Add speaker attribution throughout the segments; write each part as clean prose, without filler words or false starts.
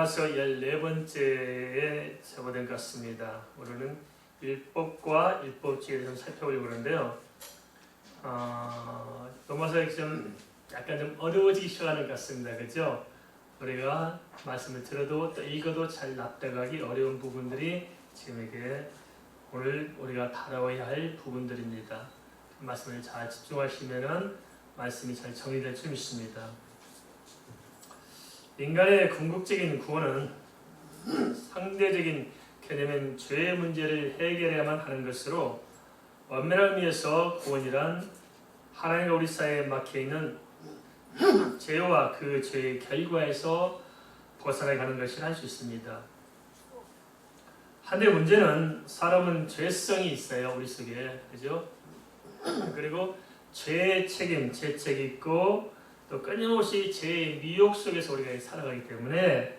Speaker 1: 로마서 14번째에 접어든 것 같습니다. 오늘은 율법과 율법주의를 좀 살펴보려고 하는데요. 로마서가 약간 좀 어려워지기 시작하는 것 같습니다. 그죠? 우리가 말씀을 들어도 또 읽어도 잘 납득하기 어려운 부분들이 지금 이게 오늘 우리가 다뤄야 할 부분들입니다. 말씀을 잘 집중하시면은 말씀이 잘 정리될 줄 믿습니다. 인간의 궁극적인 구원은 상대적인 개념인 죄의 문제를 해결해야만 하는 것으로, 엄밀한 의미에서 구원이란 하나님과 우리 사이에 막혀있는 죄와 그 죄의 결과에서 벗어나가는 것이라 할 수 있습니다. 한데 문제는 사람은 죄성이 있어요. 우리 속에. 그죠? 그리고 죄의 책임, 죄책이 있고 또 끊임없이 죄의 미혹 속에서 우리가 살아가기 때문에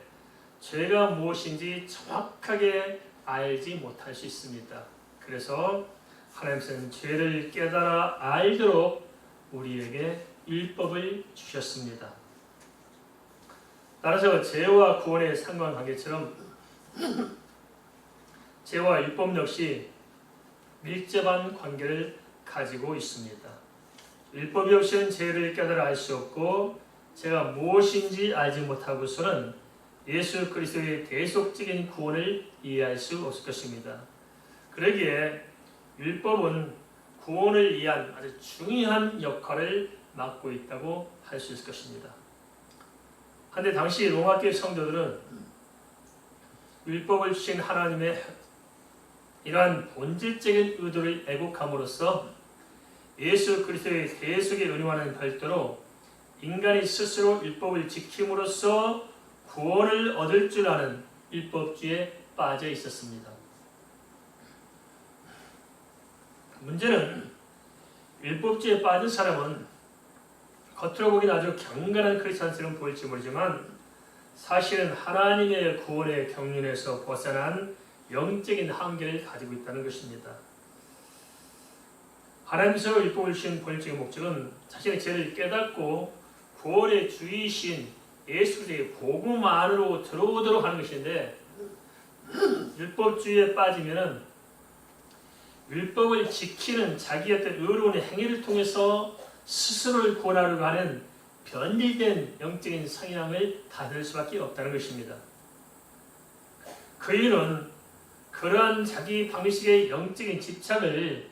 Speaker 1: 죄가 무엇인지 정확하게 알지 못할 수 있습니다. 그래서 하나님께서는 죄를 깨달아 알도록 우리에게 율법을 주셨습니다. 따라서 죄와 구원의 상관관계처럼 죄와 율법 역시 밀접한 관계를 가지고 있습니다. 율법이 없이는 죄를 깨달아 알 수 없고, 죄가 무엇인지 알지 못하고서는 예수 그리스도의 대속적인 구원을 이해할 수 없을 것입니다. 그러기에 율법은 구원을 위한 아주 중요한 역할을 맡고 있다고 할 수 있을 것입니다. 그런데 당시 로마교회 성도들은 율법을 주신 하나님의 이러한 본질적인 의도를 애국함으로써 예수 그리스도의 대속의 은혜와는 별도로 인간이 스스로 율법을 지킴으로써 구원을 얻을 줄 아는 율법주의에 빠져 있었습니다. 문제는 율법주의에 빠진 사람은 겉으로 보기는 아주 경건한 크리스찬처럼 보일지 모르지만 사실은 하나님의 구원의 경륜에서 벗어난 영적인 한계를 가지고 있다는 것입니다. 하나님께서 율법을 주신 본질적인 목적은 자신의 죄를 깨닫고 구원의 주이신 예수 그리스도의 복음 안으로 들어오도록 하는 것인데, 율법주의에 빠지면은 율법을 지키는 자기의 어떤 의로운 행위를 통해서 스스로를 구원하려고 하는 변질된 영적인 성향을 받을 수밖에 없다는 것입니다. 그 이유는 그러한 자기 방식의 영적인 집착을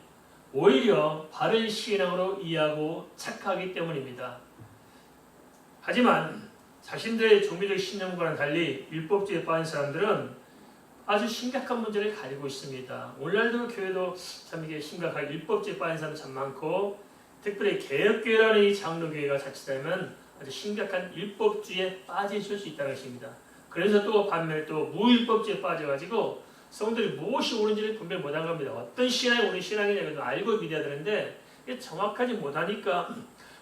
Speaker 1: 오히려 바른 신앙으로 이해하고 착각하기 때문입니다. 하지만 자신들의 종교적 신념과는 달리 율법주의에 빠진 사람들은 아주 심각한 문제를 가지고 있습니다. 오늘날도 교회도 참 이게 심각하게 율법주의에 빠진 사람이 참 많고, 특별히 개혁교회라는 이 장로교회가 자칫하면 아주 심각한 율법주의에 빠지실 수 있다는 것입니다. 그래서 또 반면에 또 무율법주의에 빠져가지고 성도들이 무엇이 옳은지를 분별 못한 겁니다. 어떤 신앙이 옳은 신앙이냐고 알고 믿어야 되는데 이게 정확하지 못하니까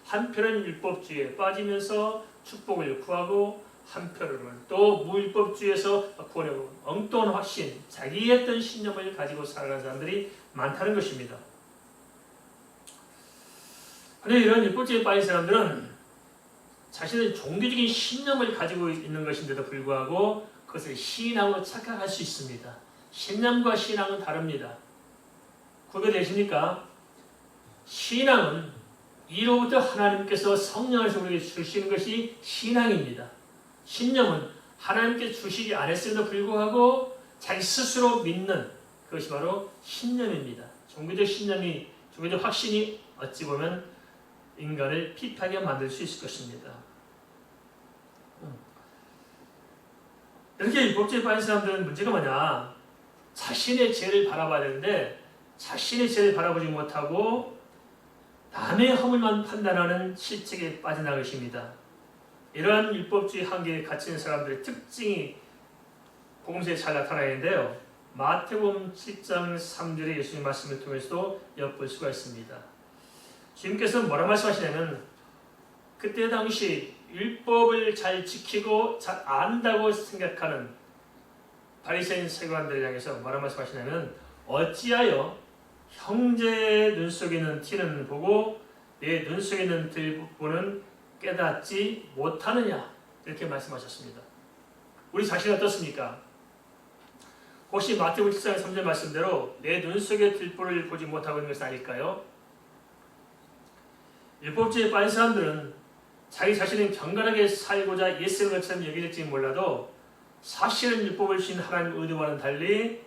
Speaker 1: 한편은 율법주의에 빠지면서 축복을 구하고, 한편으로는 또 무율법주의에서 구원의 엉뚱한 확신, 자기의 어떤 신념을 가지고 살아가는 사람들이 많다는 것입니다. 그런데 이런 율법주의에 빠진 사람들은 자신의 종교적인 신념을 가지고 있는 것인데도 불구하고 그것을 신앙으로 착각할 수 있습니다. 신념과 신앙은 다릅니다. 구별되십니까? 신앙은 이로부터 하나님께서 성령을 우리에게 주시는 것이 신앙입니다. 신념은 하나님께 주시지 않았음에도 불구하고 자기 스스로 믿는 그것이 바로 신념입니다. 종교적 신념이, 종교적 확신이 어찌 보면 인간을 핍하게 만들 수 있을 것입니다. 이렇게 율법주의에 빠진 사람들은 문제가 뭐냐? 자신의 죄를 바라봐야 되는데 자신의 죄를 바라보지 못하고 남의 허물만 판단하는 실책에 빠진다는 것입니다. 이러한 율법주의 한계에 갇힌 사람들의 특징이 복음서에 잘 나타나 있는데요. 마태복음 7장 3절의 예수님 말씀을 통해서도 엿볼 수가 있습니다. 주님께서 뭐라 말씀하시냐면, 그때 당시 율법을 잘 지키고 잘 안다고 생각하는 바리새인 세관들을 향해서 뭐라 말씀하시냐면, 어찌하여 형제의 눈 속에 있는 티는 보고 내 눈 속에 있는 들보는 깨닫지 못하느냐, 이렇게 말씀하셨습니다. 우리 자신은 어떻습니까? 혹시 마태복음 7장 3절 말씀대로 내 눈 속에 들보를 보지 못하고 있는 것은 아닐까요? 율법주의에 빠진 사람들은 자기 자신은 경건하게 살고자 예수의 것처럼 여겨질지 몰라도 사실은 율법을 주신 하나님 의도와는 달리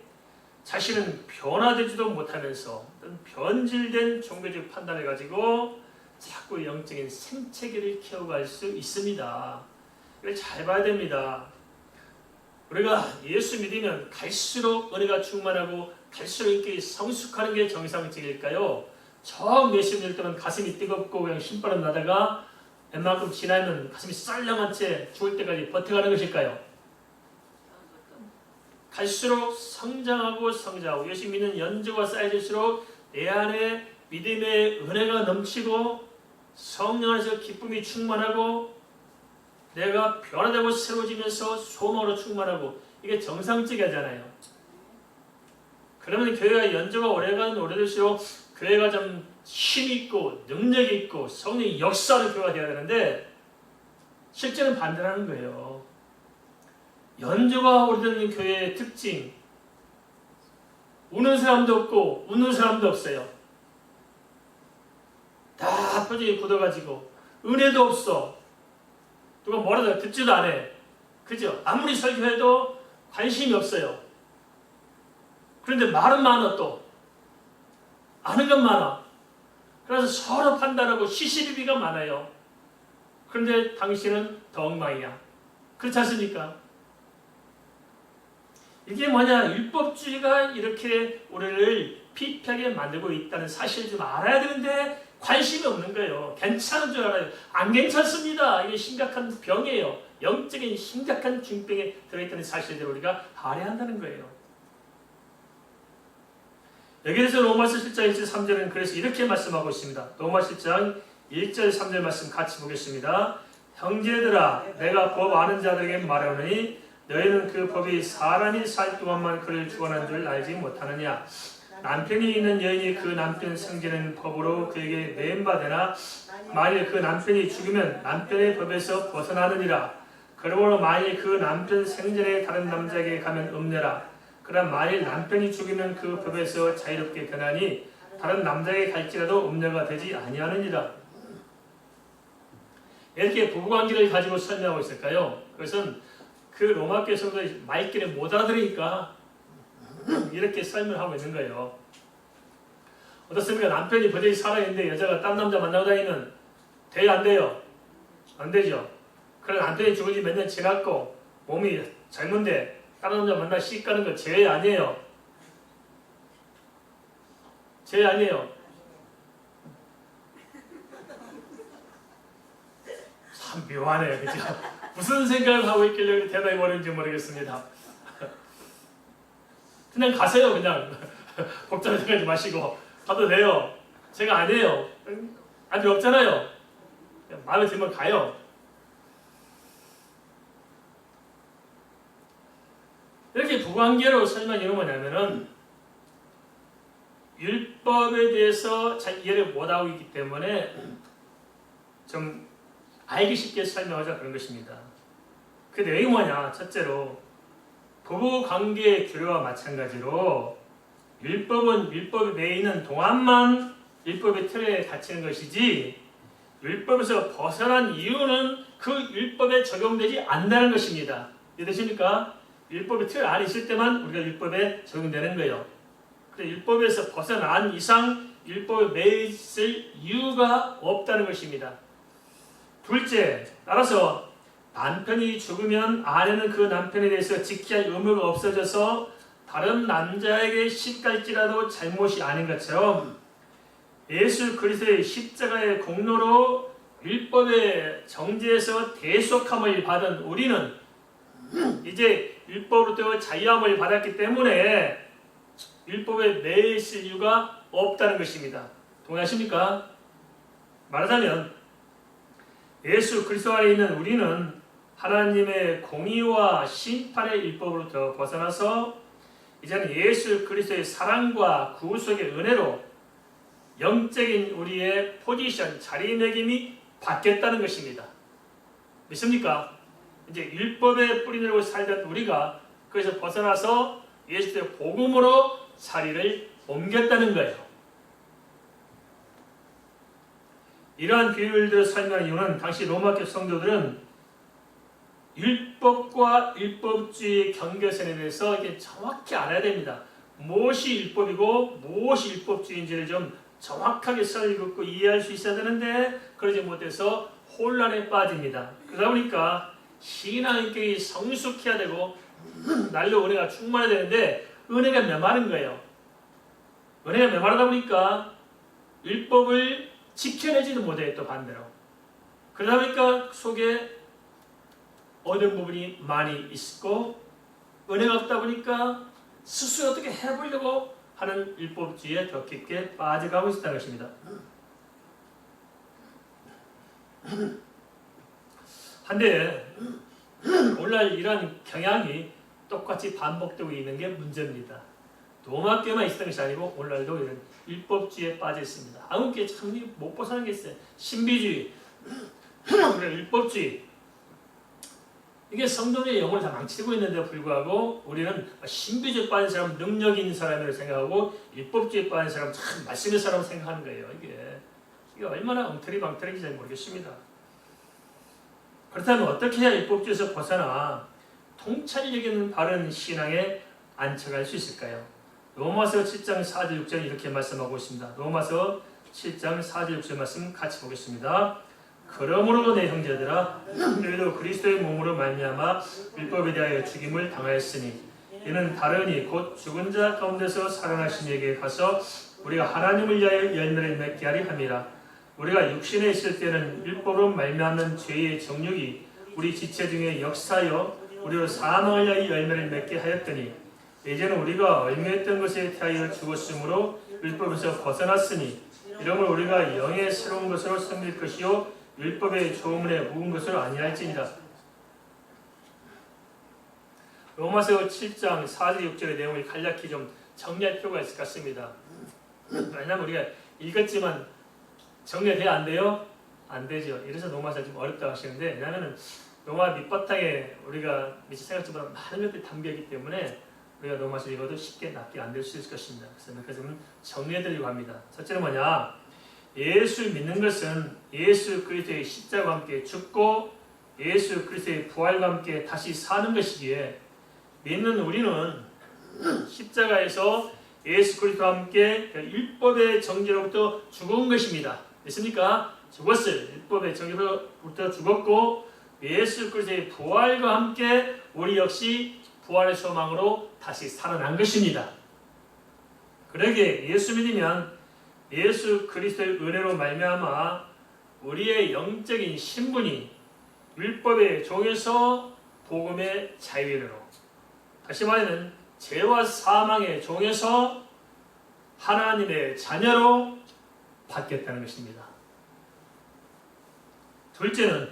Speaker 1: 자신은 변화되지도 못하면서 변질된 종교적 판단을 가지고 자꾸 영적인 생채기를 키워갈 수 있습니다. 이걸 잘 봐야 됩니다. 우리가 예수 믿으면 갈수록 은혜가 충만하고 갈수록 이렇게 성숙하는 게 정상적일까요? 처음 예수 믿을 때는 가슴이 뜨겁고 그냥 신바람 나다가 웬만큼 지나면 가슴이 쌀렁한 채 죽을 때까지 버텨가는 것일까요? 갈수록 성장하고 예수 믿는 연조가 쌓여질수록 내 안에 믿음의 은혜가 넘치고 성령 안에서 기쁨이 충만하고 내가 변화되고 새로워지면서 소망으로 충만하고 이게 정상적이잖아요. 그러면 교회가 연조가 오래될수록 교회가 좀 힘있고 능력이 있고 성령이 역사하는 교회가 되어야 되는데 실제는 반대라는 거예요. 연조가 오래되는 교회의 특징, 우는 사람도 없고 웃는 사람도 없어요. 다 표정이 굳어가지고 은혜도 없어. 누가 뭐라도 듣지도 않아. 그죠? 아무리 설교해도 관심이 없어요. 그런데 말은 많아 또. 아는 건 많아. 그래서 서로 판단하고 시시비비가 많아요. 그런데 당신은 더 엉망이야. 그렇지 않습니까? 이게 뭐냐? 율법주의가 이렇게 우리를 피폐하게 만들고 있다는 사실을 좀 알아야 되는데 관심이 없는 거예요. 괜찮은 줄 알아요. 안 괜찮습니다. 이게 심각한 병이에요. 영적인 심각한 중병에 들어있다는 사실을 우리가 알아야 한다는 거예요. 여기에서 로마서 7장 1절 3절은 그래서 이렇게 말씀하고 있습니다. 로마서 7장 1절 3절 말씀 같이 보겠습니다. 형제들아 내가 법 아는 자들에게 말하노니 너희는 그 법이 사람이 살 동안만 그를 주관한 줄 알지 못하느냐. 남편이 있는 여인이 그 남편 생제는 법으로 그에게 매임받으나 만일 그 남편이 죽으면 남편의 법에서 벗어나느니라. 그러므로 만일 그 남편 생전에 다른 남자에게 가면 음녀라. 그러나 만일 남편이 죽으면 그 법에서 자유롭게 되나니 다른 남자에게 갈지라도 음녀가 되지 아니하느니라. 이렇게 부부관계를 가지고 설명하고 있을까요? 그것은 그 로마교회 성도들이 말귀를 못 알아들으니까 이렇게 설명하고 있는 거예요. 어떻습니까? 남편이 버젓이 살아있는데 여자가 딴 남자 만나고 다니면 돼요? 안 돼요? 안 되죠. 그러나 남편이 죽은 지 몇 년 지났고 몸이 젊은데 다른 남자 만나 씩 가는 거 죄 아니에요? 죄 아니에요? 참 묘하네요. 그죠? 무슨 생각을 하고 있길래 대답해 버리는지 모르겠습니다. 그냥 가세요. 그냥 복잡하게 생각하지 마시고 가도 돼요. 제가 아니에요. 안 필요 없잖아요. 마음에 들면 가요. 이렇게 부관계로 설명이 뭐냐면은 율법에 대해서 잘 이해를 못하고 있기 때문에 좀 알기 쉽게 설명하자 그런 것입니다. 그 내용이 뭐냐? 첫째로 부부관계의 규례와 마찬가지로 율법은 율법에 매여 있는 동안만 율법의 틀에 갇히는 것이지 율법에서 벗어난 이유는 그 율법에 적용되지 않는다는 것입니다. 이해되십니까? 율법의 틀 안에 있을 때만 우리가 율법에 적용되는 거예요. 그래서 율법에서 벗어난 이상 율법에 매여 있을 이유가 없다는 것입니다. 둘째, 따라서 남편이 죽으면 아내는 그 남편에 대해서 지켜야 할 의무가 없어져서 다른 남자에게 시집갈지라도 잘못이 아닌 것처럼 예수 그리스도의 십자가의 공로로 율법의 정죄에서 대속함을 받은 우리는 이제 율법으로부터 자유함을 받았기 때문에 율법에 매여 있을 이유가 없다는 것입니다. 동의하십니까? 말하자면 예수 그리스도 안에 있는 우리는 하나님의 공의와 심판의 율법으로부터 벗어나서 이제는 예수 그리스도의 사랑과 구속의 은혜로 영적인 우리의 포지션, 자리매김이 바뀌었다는 것입니다. 믿습니까? 이제 율법에 뿌리내리고 살던 우리가 거기서 벗어나서 예수의 복음으로 자리를 옮겼다는 거예요. 이러한 비유를 설명한 이유는 당시 로마교 성도들은 율법과 율법주의의 경계선에 대해서 이게 정확히 알아야 됩니다. 무엇이 율법이고 무엇이 율법주의인지를 좀 정확하게 설명하고 이해할 수 있어야 되는데 그러지 못해서 혼란에 빠집니다. 그러다 보니까 신앙인격이 성숙해야 되고 날로 은혜가 충만해야 되는데 은혜가 메마른 거예요. 은혜가 메마르다 보니까 율법을 지켜내지도 못해요. 또 반대로. 그러다 보니까 속에 얻은 부분이 많이 있고 은혜가 없다 보니까 스스로 어떻게 해보려고 하는 율법주의에 더 깊게 빠져가고 있다는 것입니다. 한데 오늘날 이러한 경향이 똑같이 반복되고 있는 게 문제입니다. 로마교만 있었던 것이 아니고 오늘날도 이런 율법주의에 빠져 있습니다. 한국교회 참 못 벗어나는 게 있어요. 신비주의, 율법주의. 이게 성도들의 영혼을 다 망치고 있는데 불구하고 우리는 신비주의에 빠진 사람 능력 있는 사람이라고 생각하고 율법주의에 빠진 사람 참 말씀의 사람을 생각하는 거예요. 이게 얼마나 엉터리방터리인지 잘 모르겠습니다. 그렇다면 어떻게 해야 율법주의에서 벗어나 통찰력 있는 바른 신앙에 안착할 수 있을까요? 로마서 7장 4절 6절 이렇게 말씀하고 있습니다. 로마서 7장 4절 6절 말씀 같이 보겠습니다. 그러므로 내 형제들아 너희도 그리스도의 몸으로 말미암아 율법에 대하여 죽임을 당하였으니 이는 다르니 곧 죽은 자 가운데서 살아나신 이에게 가서 우리가 하나님을 위하여 열매를 맺게 하리 함이라. 우리가 육신에 있을 때는 율법으로 말미암는 죄의 정욕이 우리 지체 중에 역사하여 우리로 사망을 위하여 열매를 맺게 하였더니 이제는 우리가 얽매였던 것에 대하여 죽었으므로 율법에서 벗어났으니 이러므로 우리가 영의 새로운 것으로 섬길 것이요 율법의 조문에 묵은 것으로 아니할지니라. 로마서 7장 4절 6절의 내용을 간략히 좀 정리할 필요가 있을 것 같습니다. 왜냐하면 우리가 읽었지만 정리가 돼야 안 돼요? 안 되죠. 이래서 로마서 좀 어렵다고 하시는데 왜냐하면 로마 밑바탕에 우리가 미처 생각보다 많은 것들이 담겨있기 때문에 우리가 로마서 읽어도 쉽게 납득이 안 될 수 있을 것입니다. 그래서 정리해드리려고 합니다. 첫째는 뭐냐? 예수 믿는 것은 예수 그리스도의 십자가와 함께 죽고 예수 그리스도의 부활과 함께 다시 사는 것이기에 믿는 우리는 십자가에서 예수 그리스도와 함께 율법의 정죄로부터 죽은 것입니다. 믿습니까? 죽었어요. 율법의 정죄로부터 죽었고 예수 그리스도의 부활과 함께 우리 역시 부활의 소망으로 다시 살아난 것입니다. 그러기에 예수 믿으면 예수 그리스도의 은혜로 말미암아 우리의 영적인 신분이 율법의 종에서 복음의 자유인으로, 다시 말하면 죄와 사망의 종에서 하나님의 자녀로 바뀌었다는 것입니다. 둘째는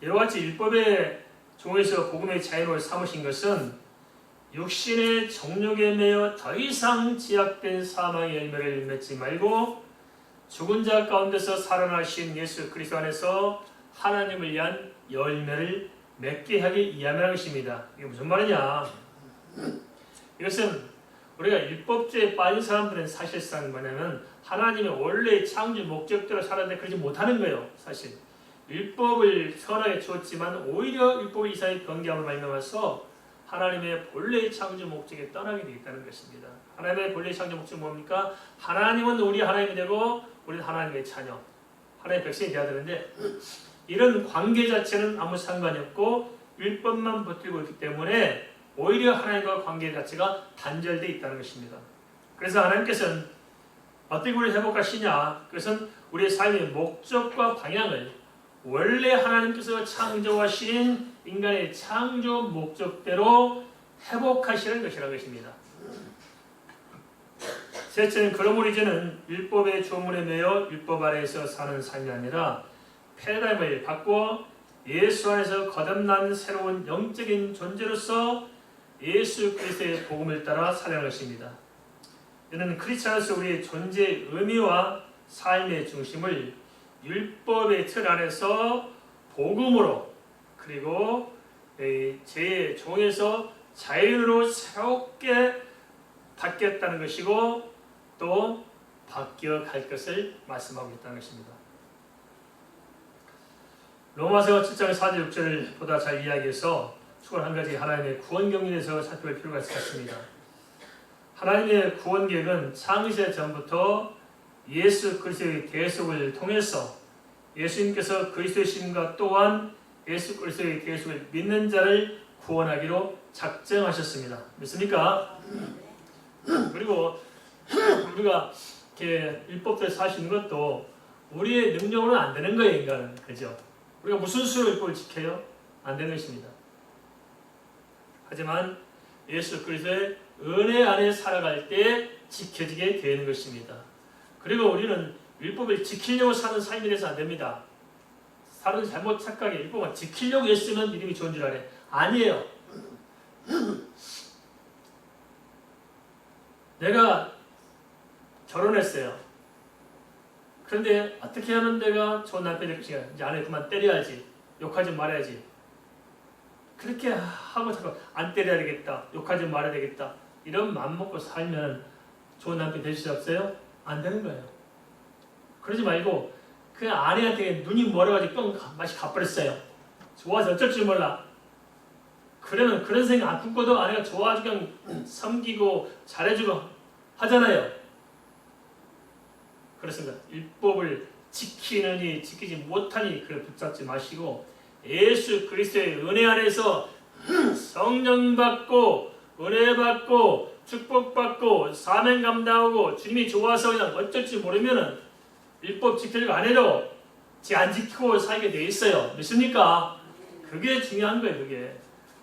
Speaker 1: 이와 같이 율법의 종에서 복음의 자유로 삼으신 것은 육신의 정욕에 매여 더 이상 제약된 사망의 열매를 맺지 말고 죽은 자 가운데서 살아나신 예수 그리스도 안에서 하나님을 위한 열매를 맺게 하기 위함이라는 것입니다. 이게 무슨 말이냐? 이것은 우리가 율법주의에 빠진 사람들은 사실상 뭐냐면 하나님의 원래의 창조 목적대로 살았는데 그러지 못하는 거예요. 사실 율법을 선하게 주었지만 오히려 율법을 이상하게 변경함을 말미암아서 하나님의 본래의 창조 목적에 떠나게 되어 있다는 것입니다. 하나님의 본래의 창조 목적은 뭡니까? 하나님은 우리 하나님이 되고 우리는 하나님의 자녀, 하나님의 백성이 되어야 되는데 이런 관계 자체는 아무 상관이 없고 율법만 버티고 있기 때문에 오히려 하나님과 관계 자체가 단절되어 있다는 것입니다. 그래서 하나님께서는 어떻게 우리를 회복하시냐? 그것은 우리의 삶의 목적과 방향을 원래 하나님께서 창조하신 인간의 창조 목적대로 회복하시는 것이라는 것입니다. 셋째는 그러므로 이제는 율법의 조문에 매여 율법 아래에서 사는 삶이 아니라 패러다임을 바꿔 예수 안에서 거듭난 새로운 영적인 존재로서 예수 그리스도의 복음을 따라 살아가는 것입니다. 이는 크리스천으로서 우리의 존재의 의미와 삶의 중심을 율법의 틀 안에서 복음으로 그리고 제 종에서 자유로 새롭게 바뀌었다는 것이고 또 바뀌어 갈 것을 말씀하고 있다는 것입니다. 로마서 7장 4절 6절을 보다 잘 이야기해서 추가로 한 가지 하나님의 구원 경륜에서 살펴볼 필요가 있을 것 같습니다. 하나님의 구원 계획은 창세 전부터 예수 그리스도의 대속을 통해서 예수님께서 그리스도의 신과 또한 예수 그리스도의 대속을 믿는 자를 구원하기로 작정하셨습니다. 믿습니까? 그리고 우리가 이렇게 율법대로 사시는 것도 우리의 능력으로는 안 되는 거예요, 인간은. 그죠? 우리가 무슨 수로 율법을 지켜요? 안 되는 것입니다. 하지만 예수 그리스도의 은혜 안에 살아갈 때 지켜지게 되는 것입니다. 그리고 우리는 율법을 지키려고 사는 삶이 돼서 안 됩니다. 사람들 잘못 착각해. 율법을 지키려고 했으면 믿음이 좋은 줄 알아요. 아니에요. 내가 결혼했어요. 그런데 어떻게 하면 내가 좋은 남편이 될 것인가? 이제 아내 그만 때려야지. 욕하지 말아야지. 그렇게 하고 자꾸 안 때려야 되겠다. 욕하지 말아야 되겠다. 이런 마음 먹고 살면 좋은 남편이 될 수 없어요? 안 되는 거예요. 그러지 말고 그 아내한테 눈이 멀어가지고 뿅 맛이 가버렸어요. 좋아서 어쩔 줄 몰라. 그러면 그런 생각 안 품고도 아내가 좋아가지고 그냥 섬기고 잘해주고 하잖아요. 그렇습니다. 율법을 지키느니 지키지 못하니 그를 붙잡지 마시고 예수 그리스도의 은혜 안에서 성령 받고 은혜 받고 축복 받고 사명 감당하고 주님이 좋아서 그냥 어쩔 줄 모르면은 율법 지키려고 안 해도 안 지키고 살게 돼 있어요. 믿습니까? 그게 중요한 거예요. 그게.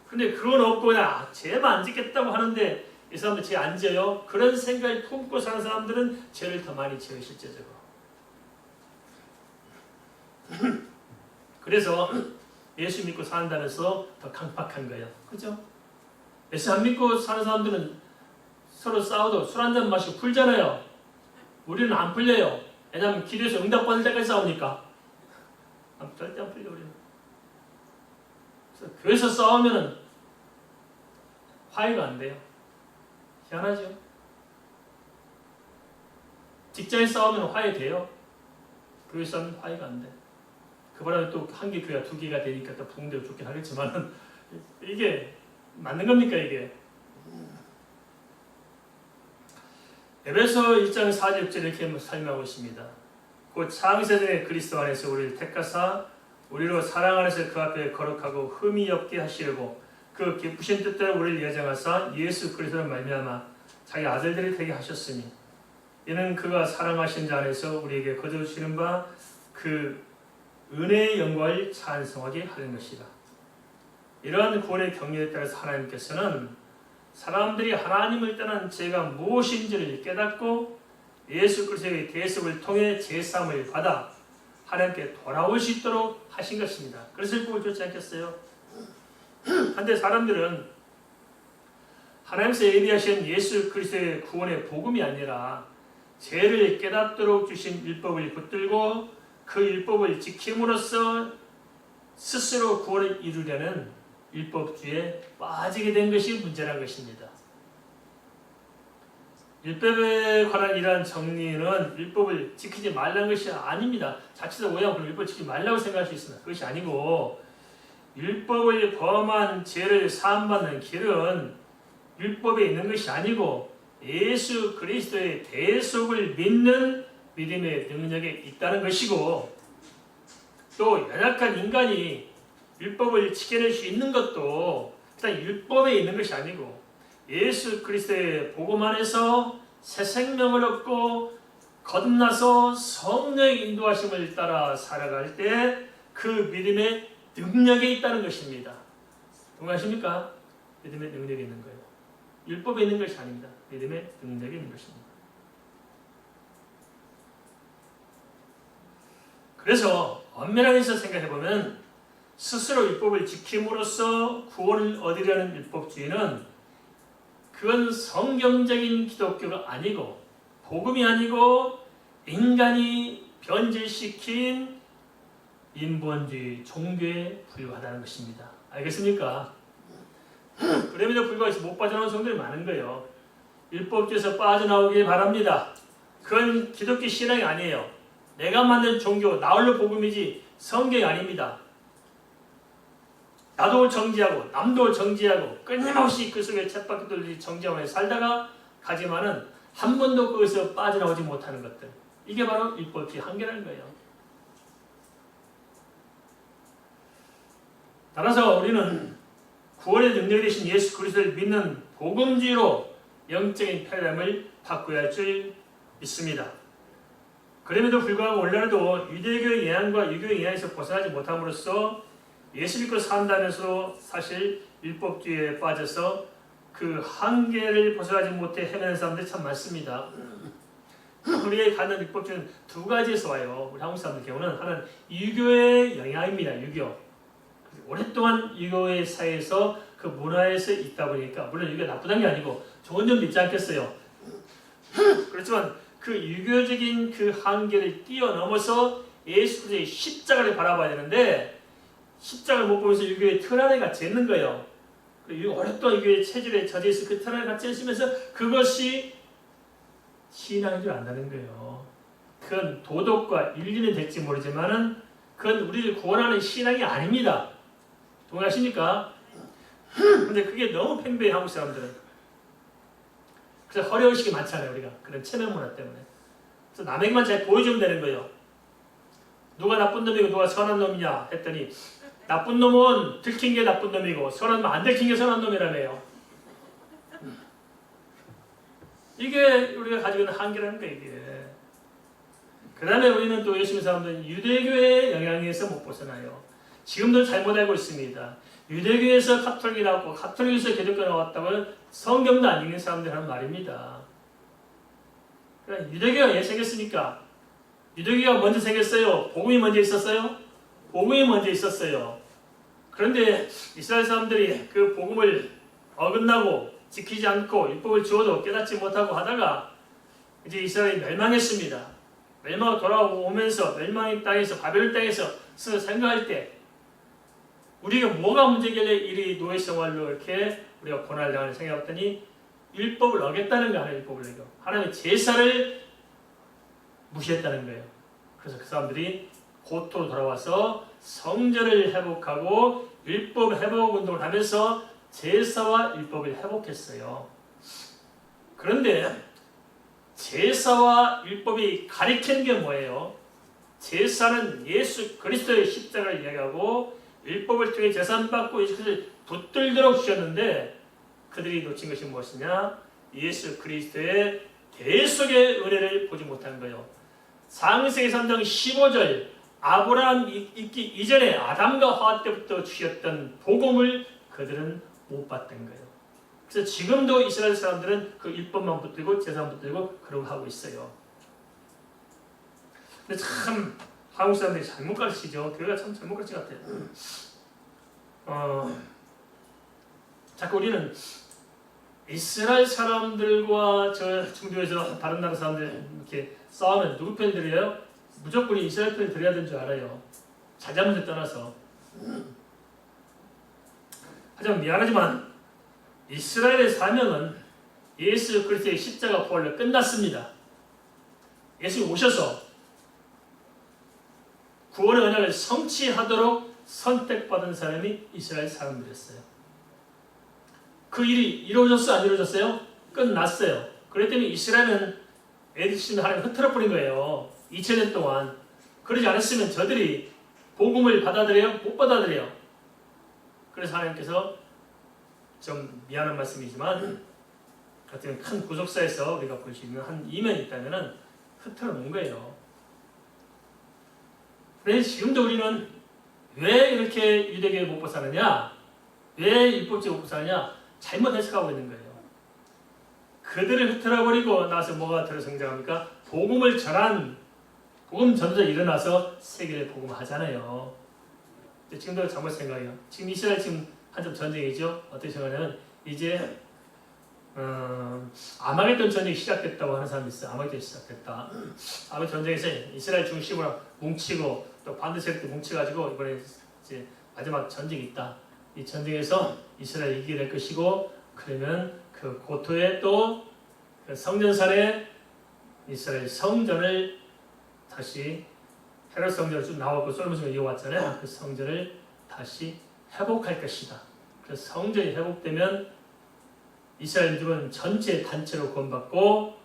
Speaker 1: 근데 그건 없고 그냥 죄만 안 짓겠다고 하는데 이 사람들 죄 안 지어요? 그런 생각을 품고 사는 사람들은 죄를 더 많이 지어요. 실제적으로. 그래서 예수 믿고 산다면서 더 강팍한 거예요. 그죠? 예수 안 믿고 사는 사람들은 서로 싸워도 술 한잔 마시고 풀잖아요. 우리는 안 풀려요. 왜냐하면 기도에서 응답받을 때까지 싸우니까. 절대 안 풀려 우리는. 그래서 교회에서 싸우면은 화해가 안 돼요. 희한하죠? 직장에서 싸우면 화해돼요. 교회에서 싸우면 화해가 안 돼. 그 바람에 또 한 개 교회가 두 개가 되니까 또 부흥되고 좋긴 하겠지만 이게 맞는 겁니까 이게? 에베소 1장 4절 6절 이렇게 설명하고 있습니다. 곧 창세전에 그리스도 안에서 우리를 택하사 우리로 사랑 안에서 그 앞에 거룩하고 흠이 없게 하시려고 그 기쁘신 뜻대로 우리를 예정하사 예수 그리스도를 말미암아 자기 아들들이 되게 하셨으니 이는 그가 사랑하신 자 안에서 우리에게 거저주시는 바 그 은혜의 영광을 찬송하게 하는 것이다. 이러한 구원의 경륜에 따라서 하나님께서는 사람들이 하나님을 떠난 죄가 무엇인지를 깨닫고 예수 그리스도의 대속을 통해 제사함을 받아 하나님께 돌아올 수 있도록 하신 것입니다. 그래서 율법을 줬지 않겠어요? 한데 사람들은 하나님께서 예비하신 예수 그리스도의 구원의 복음이 아니라 죄를 깨닫도록 주신 율법을 붙들고 그 율법을 지킴으로써 스스로 구원을 이루려는 율법주의에 빠지게 된 것이 문제라는 것입니다. 율법에 관한 이러한 정리는 율법을 지키지 말라는 것이 아닙니다. 자칫 오해하고 율법을 지키지 말라고 생각할 수 있습니다. 그것이 아니고 율법을 범한 죄를 사함받는 길은 율법에 있는 것이 아니고 예수 그리스도의 대속을 믿는 믿음의 능력에 있다는 것이고 또 연약한 인간이 율법을 지켜낼 수 있는 것도 일단 율법에 있는 것이 아니고 예수 그리스도의 복음 안에서 새 생명을 얻고 거듭나서 성령의 인도하심을 따라 살아갈 때 그 믿음의 능력에 있다는 것입니다. 동의하십니까? 믿음의 능력이 있는 거예요. 율법에 있는 것이 아닙니다. 믿음의 능력이 있는 것입니다. 그래서 엄밀하게 생각해보면 스스로 율법을 지킴으로써 구원을 얻으려는 율법주의는 그건 성경적인 기독교가 아니고 복음이 아니고 인간이 변질시킨 인본주의 종교에 불과하다는 것입니다. 알겠습니까? 그럼에도 불구하고 못 빠져나오는 성들이 많은 거예요. 율법주의에서 빠져나오길 바랍니다. 그건 기독교 신앙이 아니에요. 내가 만든 종교, 나 홀로 복음이지 성경이 아닙니다. 나도 정지하고 남도 정지하고 끊임없이 그 속에 쳇바퀴 돌리지 정지하고 살다가 가지만은 한 번도 거기서 빠져나오지 못하는 것들. 이게 바로 율법주의 한계라는 거예요. 따라서 우리는 구원의 능력이 되신 예수 그리스도를 믿는 복음주의로 영적인 패러다임을 바꿔야 할 줄 믿습니다. 그럼에도 불구하고 오늘날도 유대교의 영향과 유교의 영향에서 벗어나지 못함으로써 예수 믿고 산다면서도 사실 율법주의에 빠져서 그 한계를 벗어나지 못해 헤매는 사람들이 참 많습니다. 우리의 갖는 율법주의는 두 가지에서 와요. 우리 한국 사람들 경우는 하나는 유교의 영향입니다. 유교. 오랫동안 유교의 사회에서 그 문화에서 있다 보니까 물론 유교가 나쁘다는 게 아니고 좋은 점도 있지 않겠어요. 그렇지만 그 유교적인 그 한계를 뛰어넘어서 예수 그리스도의 십자가를 바라봐야 되는데 십자가를 못 보면서 유교의 틀 안에 갇혀 있는 거예요. 오랫동안 유교의 체질에 젖어 있어 그 틀 안에 갇혀 있으면서 그것이 신앙인 줄 안다는 거예요. 그건 도덕과 윤리는 될지 모르지만은 그건 우리를 구원하는 신앙이 아닙니다. 동의하십니까? 근데 그게 너무 팽배해 한국 사람들은. 그래서 허례의식이 많잖아요. 우리가 그런 체면 문화 때문에. 그래서 남에게만 잘 보여주면 되는 거예요. 누가 나쁜 놈이고 누가 선한 놈이냐 했더니 나쁜 놈은 들킨 게 나쁜 놈이고 선한 놈은 안 들킨 게 선한 놈이라며요. 이게 우리가 가지고 있는 한계라는 거예요. 이게. 그 다음에 우리는 또 예수 믿는 사람들은 유대교의 영향에서 못 벗어나요. 지금도 잘못 알고 있습니다. 유대교에서 카톨릭이 나왔고 카톨릭에서 기독교가 나왔다고 성경도 안 읽는 사람들 하는 말입니다. 그러니까 유대교가 왜 생겼습니까? 유대교가 먼저 생겼어요? 복음이 먼저 있었어요? 복음이 먼저 있었어요. 그런데 이스라엘 사람들이 그 복음을 어긋나고 지키지 않고 율법을 주어도 깨닫지 못하고 하다가 이제 이스라엘이 멸망했습니다. 멸망하고 돌아오면서 멸망의 땅에서 바벨론 땅에서 생각할 때 우리가 뭐가 문제길래 이리 노예 생활로 이렇게 우리가 고난을 당하는 생각했더니 율법을 어겼다는 거 하나님 율법을 어겨. 하나님의 제사를 무시했다는 거예요. 그래서 그 사람들이 고토로 돌아와서 성전을 회복하고 율법 회복 운동을 하면서 제사와 율법을 회복했어요. 그런데 제사와 율법이 가리키는 게 뭐예요? 제사는 예수 그리스도의 십자가를 이야기하고 율법을 통해 재산받고 예수를 붙들도록 주셨는데 그들이 놓친 것이 무엇이냐? 예수 그리스도의 대속의 은혜를 보지 못한 거예요. 창세기 3장 15절 아브라함 있기 이전에 아담과 하와 때부터 주셨던 복음을 그들은 못 받던 거예요. 그래서 지금도 이스라엘 사람들은 그 율법만 붙들고 제사만 붙들고 그러고 하고 있어요. 근데 참 한국 사람들이 잘못 가르치죠. 교회가 참 잘못 가르친 것 같아요. 자꾸 우리는 이스라엘 사람들과 저 중도에서 다른 나라 사람들 이렇게 싸우면 누구 편 들여요? 무조건 이스라엘 편을 들여야 되는 줄 알아요. 잘잘못을 떠나서. 하지만 미안하지만 이스라엘의 사명은 예수 그리스도의 십자가 부활로 끝났습니다. 예수님 오셔서 구원의 언약을 성취하도록 선택받은 사람이 이스라엘 사람들이었어요. 그 일이 이루어졌어요? 안 이루어졌어요? 끝났어요. 그랬더니 이스라엘은 애들신을 하나님 흐트러 버린 거예요. 2000년 동안. 그러지 않았으면 저들이 복음을 받아들여요? 못 받아들여요. 그래서 하나님께서 좀 미안한 말씀이지만 같은 큰 구속사에서 우리가 볼 수 있는 한 이면이 있다면 흐트러 놓은 거예요. 그래서 지금도 우리는 왜 이렇게 유대교에 못 벗어나냐? 왜 율법주의에 못 벗어나냐? 잘못 해석하고 있는 거예요. 그들을 흐트러버리고 나서 뭐가 들어 성장합니까? 복음을 전한 복음 전도자 일어나서 세계를 복음하잖아요. 지금도 잘못 생각해요. 지금 이스라엘 지금 한참 전쟁이죠. 어떻게 생각하냐면 이제 아마겟돈 전쟁이 시작됐다고 하는 사람이 있어요. 아마겟돈이 시작됐다. 아마겟돈 전쟁에서 이스라엘 중심으로 뭉치고 또 반대 세력도 뭉쳐가지고 이번에 이제 마지막 전쟁이 있다. 이 전쟁에서 이스라엘이 이기게 될 것이고, 그러면 그 고토에 또 그 성전산에 이스라엘 성전을 다시 헤롯 성전을 쭉 나왔고 솔로몬 성전을 이어왔잖아요. 그 성전을 다시 회복할 것이다. 그 성전이 회복되면 이스라엘 민족은 전체 단체로 구원받고